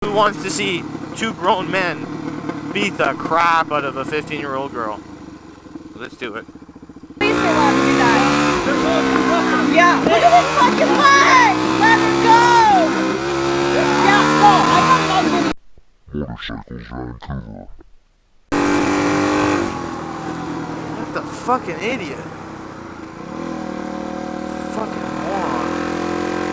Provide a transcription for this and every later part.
Who wants to see two grown men beat the crap out of a 15-year-old girl? Let's do it. Police are allowed to do that. Yeah. Look at this fucking leg! Let her go! Yeah, no, I got another Motorcycles, Vancouver. What the fucking idiot? Fucking moron.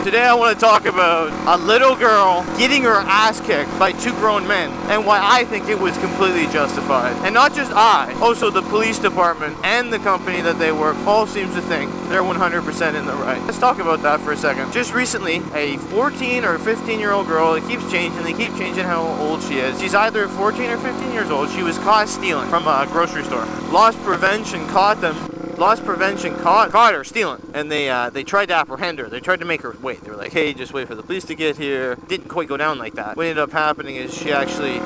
Today I want to talk about a little girl getting her ass kicked by two grown men and why I think it was completely justified. And not just I, also the police department and the company that they work all seems to think they're 100% in the right. Let's talk about that for a second. Just recently, a 14 or 15-year-old girl, it keeps changing, they keep changing how old she is. She's either 14 or 15 years old. She was caught stealing from a grocery store. Loss Prevention caught them. Loss Prevention caught her stealing, and they tried to apprehend her. They tried to make her wait. They were like, hey, just wait for the police to get here. Didn't quite go down like that. What ended up happening is she actually,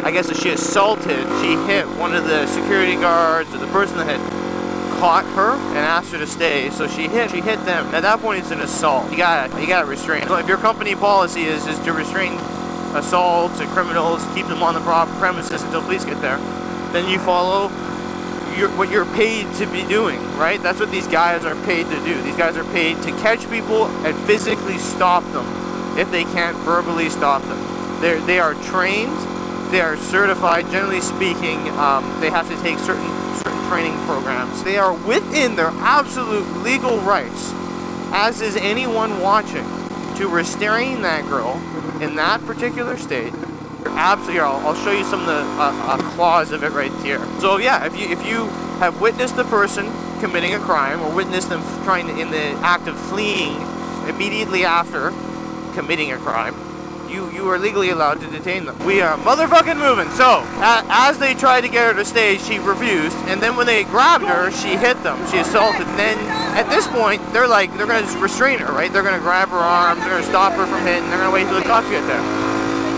I guess she assaulted, she hit one of the security guards or the person that had caught her and asked her to stay, so she hit them. At that point it's an assault. You gotta restrain. So if your company policy is to restrain assaults and criminals, keep them on the proper premises until police get there, then you follow what you're paid to be doing, right? That's what these guys are paid to do. These guys are paid to catch people and physically stop them if they can't verbally stop them. They are trained, they are certified, generally speaking. They have to take certain training programs. They are within their absolute legal rights, as is anyone watching, to restrain that girl in that particular state. Absolutely, I'll show you some of the clause of it right here. So yeah, if you have witnessed the person committing a crime or witnessed them in the act of fleeing immediately after committing a crime, you are legally allowed to detain them. We are motherfucking moving. So as they tried to get her to stay, she refused, and then when they grabbed her, she hit them. She assaulted. And then at this point, they're gonna just restrain her, right? They're gonna grab her arms, they're gonna stop her from hitting, they're gonna wait till the cops get there.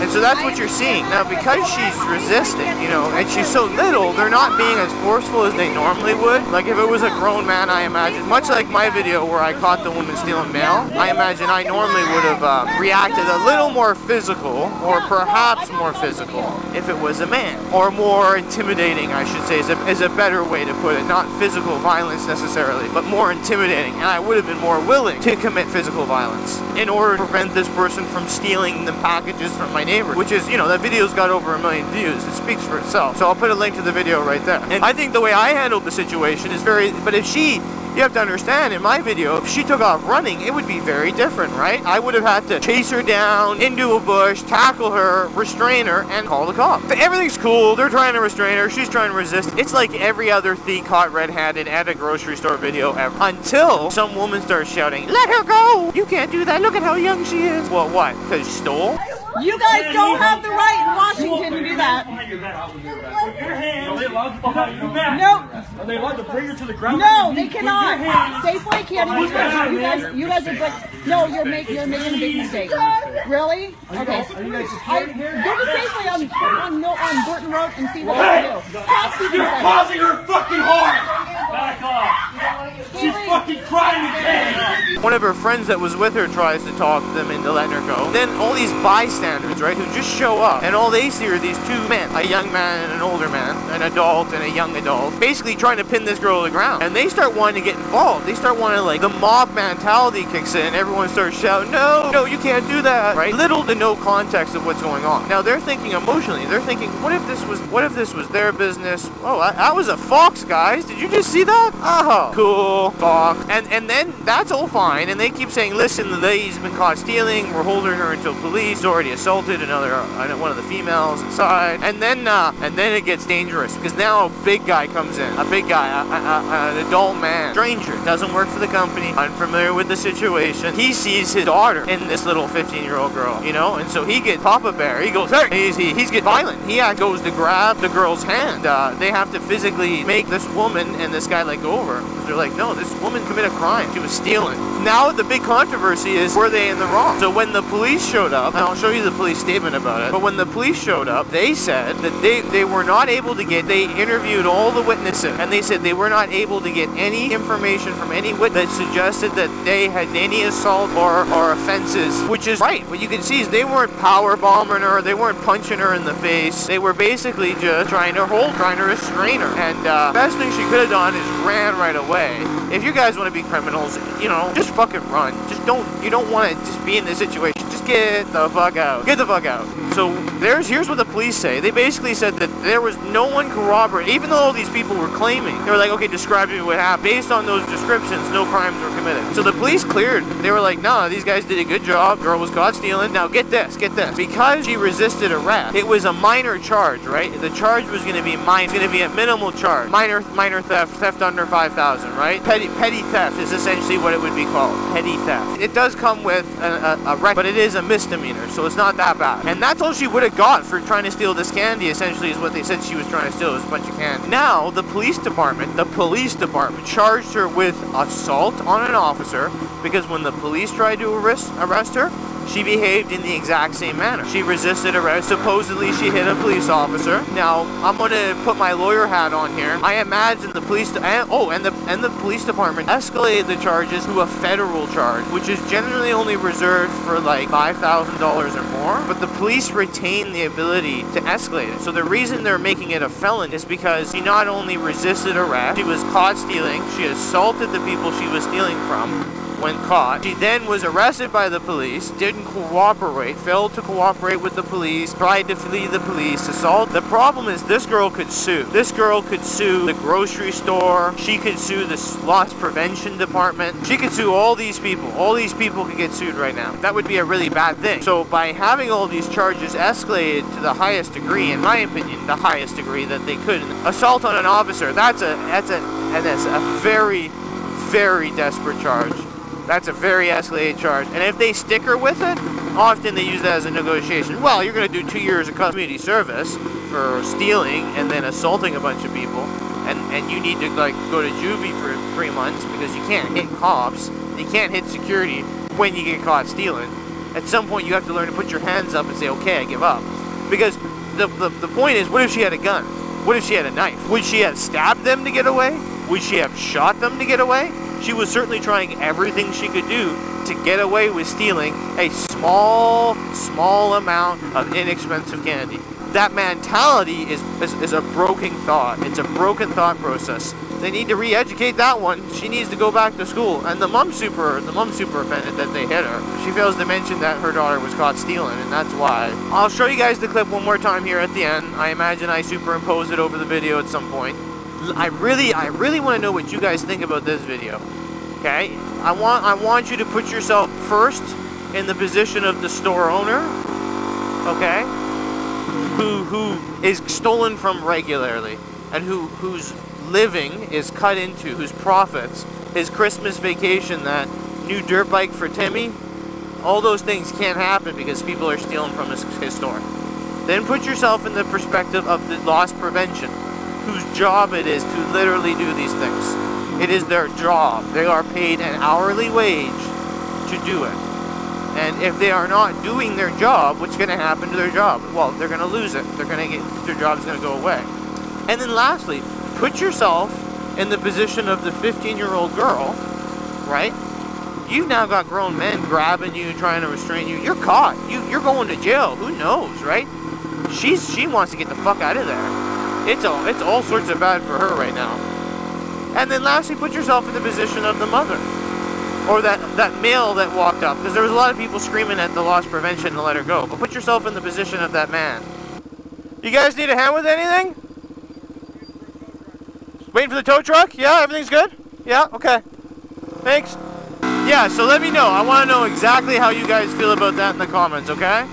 And so that's what you're seeing. Now, because she's resisting, and she's so little, they're not being as forceful as they normally would. Like if it was a grown man, I imagine, much like my video where I caught the woman stealing mail, I imagine I normally would have reacted a little more physical, or perhaps more physical, if it was a man. Or more intimidating, I should say, is a better way to put it. Not physical violence necessarily, but more intimidating. And I would have been more willing to commit physical violence in order to prevent this person from stealing the packages from my neighbor, which is, that video's got over 1 million views. It speaks for itself. So I'll put a link to the video right there. And I think the way I handled the situation is but if you have to understand, in my video, if she took off running, it would be very different, right? I would have had to chase her down into a bush, tackle her, restrain her, and call the cops. Everything's cool. They're trying to restrain her. She's trying to resist. It's like every other thief caught red-handed at a grocery store video ever. Until some woman starts shouting, "Let her go! You can't do that. Look at how young she is." Well, what? Because she stole? You guys don't have the right in Washington to do that. Are they allowed to behind your back? No. Are they allowed to bring her to the ground? No, they cannot. Safely can't even do that. You guys are like, no, you're making a big mistake. Really? Okay. Go to safely on Burton Road and see what they do. You're causing her fucking harm! Back off! She's fucking crying again! One of her friends that was with her tries to talk them into letting her go. Then all these bystanders, right, who just show up, and all they see are these two men, a young man and an older man, an adult and a young adult, basically trying to pin this girl to the ground. And they start wanting to get involved. They start wanting to, the mob mentality kicks in. Everyone starts shouting, no, you can't do that, right? Little to no context of what's going on. Now they're thinking emotionally. They're thinking, what if this was their business? Oh, that was a fox, guys. Did you just see that? Oh, cool, fox. And then that's all fine. And they keep saying, listen, the lady's been caught stealing. We're holding her until police. Already assaulted one of the females inside, and then it gets dangerous because now a big guy comes in, an adult man, stranger, doesn't work for the company, unfamiliar with the situation. He sees his daughter in this little 15-year-old girl, and so he gets Papa Bear. He goes, hey, he's get violent. He goes to grab the girl's hand. They have to physically make this woman and this guy go over. They're like, no, this woman committed a crime. She was stealing. Now the big controversy is, were they in the wrong? So when the police showed up, and I'll show you the police statement about it, but when the police showed up, they said that they were not able to get, they interviewed all the witnesses, and they said they were not able to get any information from any witness that suggested that they had any assault or offenses, which is right. What you can see is they weren't power bombing her, they weren't punching her in the face, they were basically just trying to restrain her. And best thing she could have done is ran right away. If you guys want to be criminals, you know, just fucking run. You don't want to just be in this situation. Just get the fuck out. Get the fuck out. So here's what the police say. They basically said that there was no one corroborating, even though all these people were claiming. They were like, okay, describe to me what happened. Based on those descriptions, no crimes were committed. So the police cleared. They were like, no, these guys did a good job. Girl was caught stealing. Now get this. Because she resisted arrest, it was a minor charge, right? The charge was going to be minor. It's going to be a minimal charge. Minor theft under 5,000, right? Petty theft is essentially what it would be called. Petty theft. It does come with a record, but it is a misdemeanor, so it's not that bad. And that's all she would have got for trying to steal this candy, essentially, is what they said she was trying to steal. It was a bunch of candy. Now, the police department charged her with assault on an officer, because when the police tried to arrest her, she behaved in the exact same manner. She resisted arrest. Supposedly, she hit a police officer. Now, I'm going to put my lawyer hat on here. I imagine the police and the police department escalated the charges to a federal charge, which is generally only reserved for like $5,000 or more. But the police retain the ability to escalate it. So the reason they're making it a felon is because she not only resisted arrest, she was caught stealing. She assaulted the people she was stealing from when caught. She then was arrested by the police, didn't cooperate, failed to cooperate with the police, tried to flee the police, assault. The problem is this girl could sue. This girl could sue the grocery store. She could sue the loss prevention department. She could sue all these people. All these people could get sued right now. That would be a really bad thing. So by having all these charges escalated to the highest degree, in my opinion, the highest degree that they could, assault on an officer, that's a very, very desperate charge. That's a very escalated charge. And if they stick her with it, often they use that as a negotiation. Well, you're going to do 2 years of community service for stealing and then assaulting a bunch of people. And you need to like go to juvie for 3 months because you can't hit cops. You can't hit security when you get caught stealing. At some point, you have to learn to put your hands up and say, okay, I give up. Because the point is, what if she had a gun? What if she had a knife? Would she have stabbed them to get away? Would she have shot them to get away? She was certainly trying everything she could do to get away with stealing a small amount of inexpensive candy. That mentality is a broken thought. It's a broken thought process. They need to re-educate that one. She needs to go back to school. And the mom's super offended that they hit her. She fails to mention that her daughter was caught stealing, and that's why. I'll show you guys the clip one more time here at the end. I imagine I superimpose it over the video at some point. I really want to know what you guys think about this video. Okay? I want you to put yourself first in the position of the store owner. Okay? Who is stolen from regularly, and whose living is cut into, whose profits, his Christmas vacation, that new dirt bike for Timmy, all those things can't happen because people are stealing from his store. Then put yourself in the perspective of the loss prevention, whose job it is to literally do these things. It is their job. They are paid an hourly wage to do it. And if they are not doing their job, what's going to happen to their job? Well, they're going to lose it. Their job's going to go away. And then lastly, put yourself in the position of the 15-year-old girl, right? You've now got grown men grabbing you, trying to restrain you. You're caught. You're going to jail. Who knows, right? She wants to get the fuck out of there. It's all sorts of bad for her right now. And then lastly, put yourself in the position of the mother. Or that male that walked up. Because there was a lot of people screaming at the loss prevention to let her go. But put yourself in the position of that man. You guys need a hand with anything? Waiting for the tow truck? Yeah, everything's good? Yeah, okay. Thanks. Yeah, so let me know. I want to know exactly how you guys feel about that in the comments, okay?